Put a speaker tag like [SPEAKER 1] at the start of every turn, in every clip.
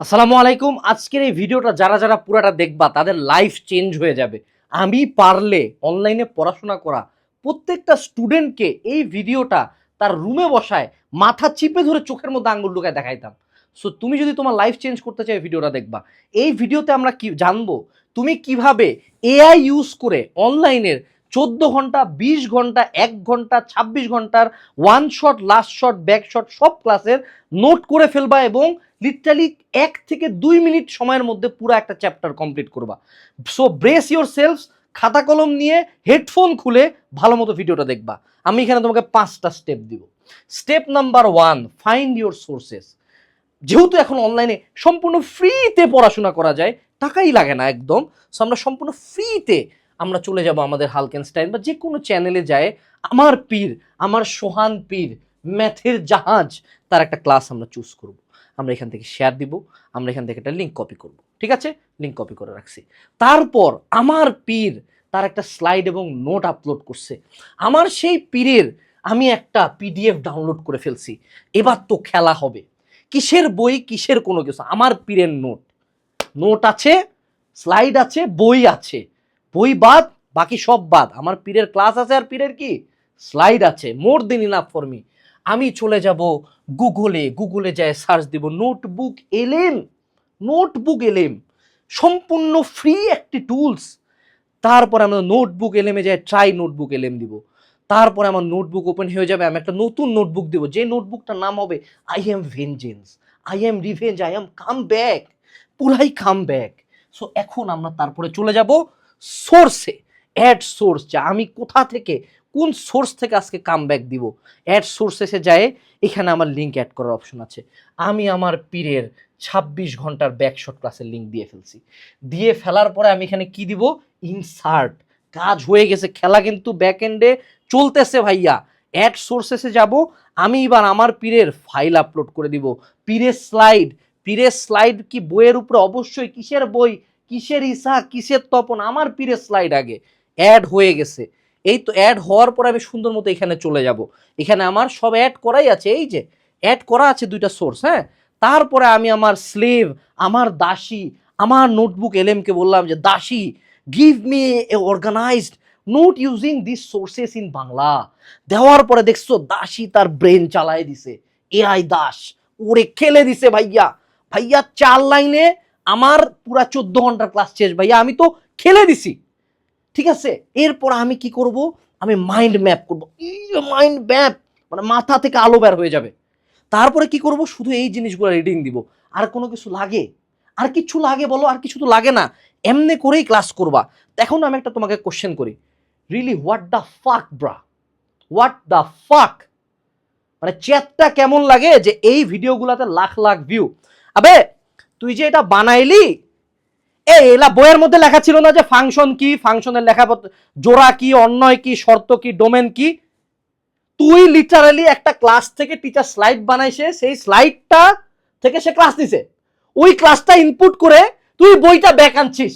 [SPEAKER 1] আসসালামু আলাইকুম। আজকের এই ভিডিওটা যারা যারা পুরাটা দেখবা তাদের লাইফ চেঞ্জ হয়ে যাবে। আমি পারলে অনলাইনে পড়াশোনা করা প্রত্যেকটা স্টুডেন্টকে এই ভিডিওটা তার রুমে বসায় মাথা চিপে ধরে চোখের মধ্যে আঙ্গুল ঢুকায় দেখাইতাম। সো তুমি যদি তোমার লাইফ চেঞ্জ করতে চাও এই ভিডিওটা দেখবা। এই ভিডিওতে আমরা কি জানবো, তুমি কিভাবে এআই ইউজ করে অনলাইনের 14 ঘন্টা, 20 ঘন্টা, 1 ঘন্টা, 26 ঘন্টার one shot, last shot, back shot সব ক্লাসের নোট করে ফেলবা এবং লিটারালি 1 থেকে 2 মিনিট সময়ের মধ্যে পুরো একটা চ্যাপ্টার কমপ্লিট করবা। সো ব্রেস ইউর সেলফস, খাতা কলম নিয়ে হেডফোন খুলে ভালো মতো ভিডিওটা দেখবা। আমি এখানে তোমাকে 5টা স্টেপ দিব। Step number 1, find your sources. যেহেতু এখন অনলাইনে সম্পূর্ণ ফ্রিতে পড়াশোনা করা যায়, টাকাই লাগে না একদম। সো আমরা সম্পূর্ণ ফ্রিতে আমরা চলে যাব আমাদের হালকেনস্টাইন বা যে কোনো চ্যানেলে যায়, আমার পীর, আমার সোহান পীর, ম্যাথের জাহাজ, তার একটা ক্লাস আমরা চুজ করব। আমরা এখান থেকে শেয়ার দিব, আমরা এখান থেকে একটা লিঙ্ক কপি করব। ঠিক আছে, লিঙ্ক কপি করে রাখছি। তারপর আমার পীর তার একটা স্লাইড এবং নোট আপলোড করছে। আমার সেই পীরের আমি একটা পিডিএফ ডাউনলোড করে ফেলছি। এবার তো খেলা হবে। কিসের বই, কিসের কোনো কিছু, আমার পীরের নোট। নোট আছে, স্লাইড আছে, বই আছে। বই বাদ, বাকি সব বাদ। আমার পীরের ক্লাস আছে আর পীরের কি স্লাইড আছে। মোর দেন ইনাফ ফর মি। আমি চলে যাব গুগলে যায় সার্চ দিব নোটবুক এলএম। নোটবুক এলএম সম্পূর্ণ ফ্রি একটি টুলস। তারপরে আমরা নোটবুক এলএমে যাই, ট্রাই নোটবুক এলএম দিব। তারপরে আমার নোটবুক ওপেন হয়ে যাবে, আমি একটা নতুন নোটবুক দিব, যে নোটবুকটার নাম হবে I am vengeance, I am revenge, I am come back, পুরাই কাম ব্যাক। সো এখন আমরা তারপরে চলে যাব সোর্সে, অ্যাড সোর্স, যা আমি কোথা থেকে কোন সোর্স থেকে আজকে কাম ব্যাক দিব। অ্যাড সোর্সেসে যায়, এখানে আমার লিঙ্ক অ্যাড করার অপশন আছে। আমি আমার পীরের 26 ঘন্টার ব্যাকশট ক্লাসের লিঙ্ক দিয়ে ফেলছি। দিয়ে ফেলার পরে আমি এখানে কি দিব, ইনসার্ট। কাজ হয়ে গেছে, খেলা কিন্তু ব্যাক এন্ডে চলতেছে ভাইয়া। অ্যাড সোর্সেসে যাব, আমি এবার আমার পীরের ফাইল আপলোড করে দিব। পীরের স্লাইড, পীরের স্লাইড কি বইয়ের উপরে, অবশ্যই। কিসের বই, কিসের ইসা, কিসের তপন, আমার পীরের স্লাইড আগে অ্যাড হয়ে গেছে। এই তো অ্যাড হওয়ার পরে আমি সুন্দর মতো এখানে চলে যাব। এখানে আমার সব অ্যাড করাই আছে, এই যে অ্যাড করা আছে 2টা সোর্স। হ্যাঁ, তারপরে আমি আমার স্লেভ, আমার দাসী, আমার নোটবুক এলএমকে বললাম যে দাসী, give me a organised note using this sources in Bangla. দেওয়ার পরে দেখছো দাসী তার ব্রেন চালায় দিছে। এআই দাস ওরে খেলে দিছে ভাইয়া। ভাইয়া 4 লাইনে আমার পুরা 14 ঘন্টার ক্লাস শেষ ভাইয়া, আমি তো খেলে দিছি। ঠিক আছে, এরপর আমি কি করব, আমি মাইন্ড ম্যাপ করব। মাইন্ড ম্যাপ মানে মাথা থেকে আলো বের হয়ে যাবে। তারপরে কি করব, শুধু এই জিনিসগুলো রিডিং দিব। আর কোনো কিছু লাগে, আর কিছু লাগে বলো, আর কিছু তো লাগে না। এমনি করেই ক্লাস করবা। এখন আমি একটা তোমাকে কোশ্চেন করি, really what the fuck bra, what the fuck, মানে চ্যাটটা কেমন লাগে যে এই ভিডিওগুলোতে লাখ লাখ ভিউ। আবে তুই যে এটা বানাইলি, এলা বইয়ের মধ্যে লেখা ছিল না যে ফাংশন কি, ফাংশনের লেখা জোড়া কি, অন্যয় কি, শর্ত কি, ডোমেন কি? তুই লিটারালি একটা ক্লাস থেকে টিচার স্লাইড বানাইছে, সেই স্লাইডটা থেকে সে ক্লাস নিছে, ওই ক্লাসটা ইনপুট করে তুই বইটা ব্যাক আনছিস।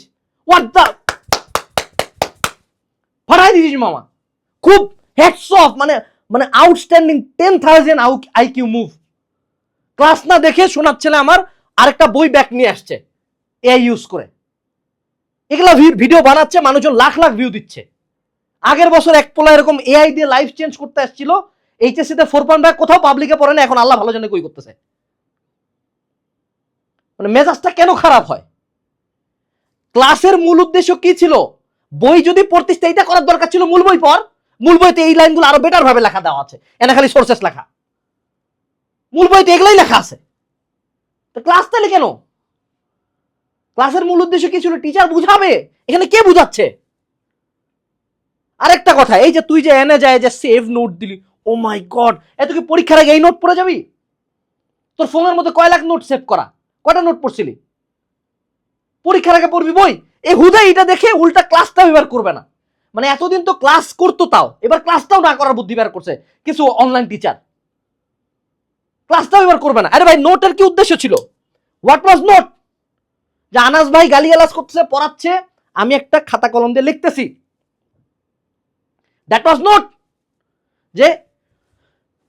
[SPEAKER 1] হোয়াট দা, ফাটাই দিছিস মামা। খুব হ্যাটস অফ, মানে মানে আউটস্ট্যান্ডিং 10,000 আইকিউ মুভ। ক্লাস না দেখে শোনাচ্ছিলে আমার, আরেকটা বই ব্যাক নিয়ে আসছে এআই ইউজ করে। এগুলা ভিডিও বানাচ্ছে, মানুষজন লাখ লাখ ভিউ দিচ্ছে। আগের বছর এক পোলা এরকম এআই দিয়ে লাইফ চেঞ্জ করতে আসছিল, এইচএসসি তে 4.5 কোথাও পাবলিকে পড়ে না, এখন আল্লাহ ভালো জানে কই করতেছে। মানে মেজাজটা কেন খারাপ হয়? ক্লাসের মূল উদ্দেশ্য কি ছিল? বই যদি পড়তিস এইটা করার দরকার ছিল, মূল বই পড়। মূল বইতে এই লাইনগুলো আরো বেটার ভাবে লেখা দেওয়া আছে, এনে খালি সোর্সেস লেখা। মূল বইতে এগুলাই লেখা আছে, তো ক্লাস তাহলে কেন? ক্লাসের মূল উদ্দেশ্য কি ছিল? টিচার বুঝাবে। এখানে কে বুঝাচ্ছে? আরেকটা কথা, এই যে তুই যে এনে যায় যে সেভ নোট দিলি, ও মাই গড, এত কি পরীক্ষার আগে এই নোট পড়ে যাবি? তোর ফোনের মধ্যে কয় লাখ নোট সেভ করা, কয়টা নোট পড়ছিলি? পরীক্ষার আগে পড়বি বই? এই হুদাই এটা দেখে উল্টা ক্লাসটাও এবার করবে না। মানে এতদিন তো ক্লাস করতো, তাও এবার ক্লাসটাও না করার বুদ্ধি বের করছে কিছু অনলাইন টিচার। ক্লাসটাও এবার করবে না। আরে ভাই, নোটের কি উদ্দেশ্য ছিল? What was note? যে আনাস ভাই গালিগালাজ করতেছে, পড়াচ্ছে, আমি একটা খাতা কলম দিয়ে লিখতেছি, দ্যাট ওয়াজ নোট। যে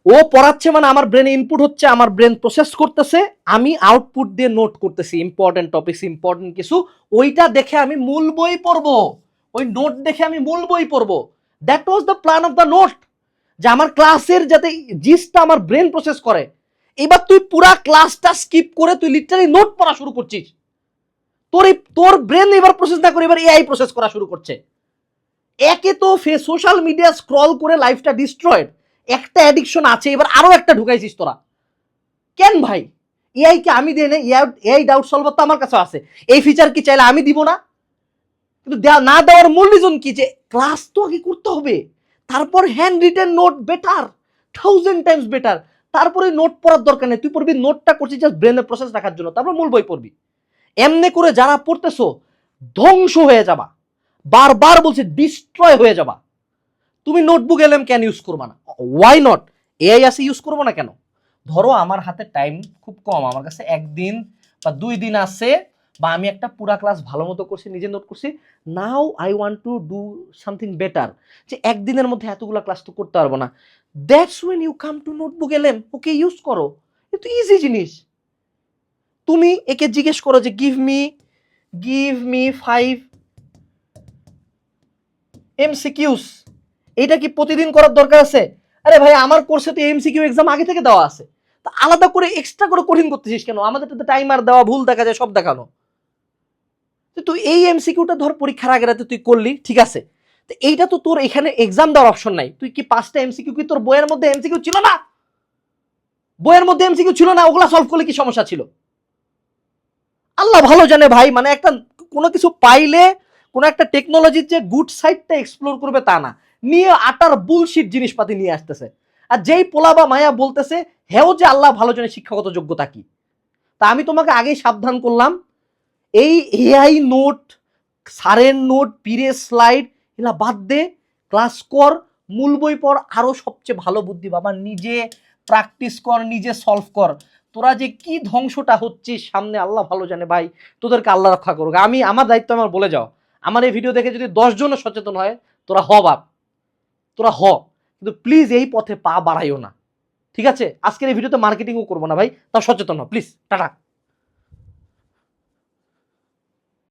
[SPEAKER 1] ও পড়াচ্ছে মানে আমার ব্রেনে ইনপুট হচ্ছে, আমার ব্রেন প্রসেস করতেছে, আমি আউটপুট দিয়ে নোট করতেছি ইম্পর্টেন্ট টপিকস, ইম্পর্টেন্ট কিছু, ওইটা দেখে আমি মূল বই পড়বো, ওই নোট দেখে আমি মূল বই পড়বো। That was the plan of the note, যে আমার ক্লাসের যাতে জিসটা আমার ব্রেন প্রসেস করে। এবার তুই পুরা ক্লাসটা স্কিপ করে তুই লিটারালি নোট পড়া শুরু করছিস, তোর ব্রেন এবার প্রসেস না করে এবার এআই প্রসেস করা শুরু করছে। একে তো সোশ্যাল মিডিয়া স্ক্রল করে লাইফটা ডিস্ট্রয়েড, একটা অ্যাডিকশন আছে, এবার আরো একটা ঢুকাইছিস তোরা কেন ভাই? এআই কে আমি দেই না? এআই ডাউট সলভার তো আমার কাছে আছে, এই ফিচার কি চাইলে আমি দিব না? কিন্তু না দেওয়ার মূল রিজন কি, যে ক্লাস তো আগে করতে হবে, তারপর hand written note better, 1000 Times better. তারপরে নোট পড়ার দরকার নেই, তুই পড়বি নোটটা করছিস জাস্ট ব্রেনে প্রসেস রাখার জন্য, তারপর মূল বই পড়বি। এমনি করে যারা পড়তেছো ধ্বংস হয়ে যাবা, বারবার বলছে ডিস্ট্রয় হয়ে যাবা। তুমি নোটবুক এলএম কেন ইউজ করবা না? Why not? এআই আছে, ইউজ করবো না কেন? ধরো আমার হাতে টাইম খুব কম, আমার কাছে একদিন বা 2 দিন আছে, বা আমি একটা পুরা ক্লাস ভালো মতো করছি, নিজে নোট করছি, now I want to do something better, যে একদিনের মধ্যে এতগুলা ক্লাস তো করতে পারবো না, that's when you come to notebook LM. Okay use করো, কিন্তু ইজি জিনিস। তুমি একে জিজ্ঞেস করো যে গিভ মি 5 এমসিকিউস, এইটা কি প্রতিদিন করার দরকার আছে? আরে ভাই আমার কোর্সে তো এমসিকিউ এক্সাম আগে থেকে দেওয়া আছে, তা আলাদা করে এক্সট্রা করে কঠিন করতেছিস কেন? আমাদের তো টাইমার দেওয়া, ভুল দেখা যায়, সব দেখানো। তুই এই এমসিকিউটা ধর পরীক্ষার আগের রাতে তুই করলি, ঠিক আছে, তো এইটা তো তোর এখানে এক্সাম দেওয়ার অপশন নাই। তুই কি 5টা এমসিকিউ কি তোর বইয়ের মধ্যে এমসিকিউ ছিল না? বইয়ের মধ্যে এমসিকিউ ছিল না, ওগুলা সলভ করলে কি সমস্যা ছিল? আল্লাহ ভালো জানে ভাই, মানে একটা কোনো কিছু পাইলে কোনো একটা টেকনোলজির যে গুড সাইডটা এক্সপ্লোর করবে তা না, নিয়ে আটার বুলশিট জিনিসপাতি নিয়ে আসতেছে। আর যেই পোলা বা মায়া বলতেছে হেও যে আল্লাহ ভালো জানে শিক্ষাগত যোগ্যতা কি। তা আমি তোমাকে আগেই সাবধান করলাম, এই এআই নোট, সারের নোট, পীরের স্লাইড, এগুলা বাদ দে, ক্লাস কর, মূল বই পড়, আরো সবচেয়ে ভালো বুদ্ধি বাবা নিজে প্র্যাকটিস কর, নিজে সলভ কর। তোরা যে কি ধ্বংসটা হচ্ছিস সামনে আল্লাহ ভালো জানে ভাই, তোদেরকে আল্লাহ রক্ষা করুক। আমি আমার দায়িত্ব আমার বলে যাও, আমার এই ভিডিও দেখে যদি 10 জনও সচেতন হয়, তোরা হ বাপ, তোরা হ, কিন্তু প্লিজ এই পথে পা বাড়াইও না, ঠিক আছে? আজকের এই ভিডিওতে মার্কেটিংও করবো না ভাই, তাও সচেতন হ প্লিজ। টাটা।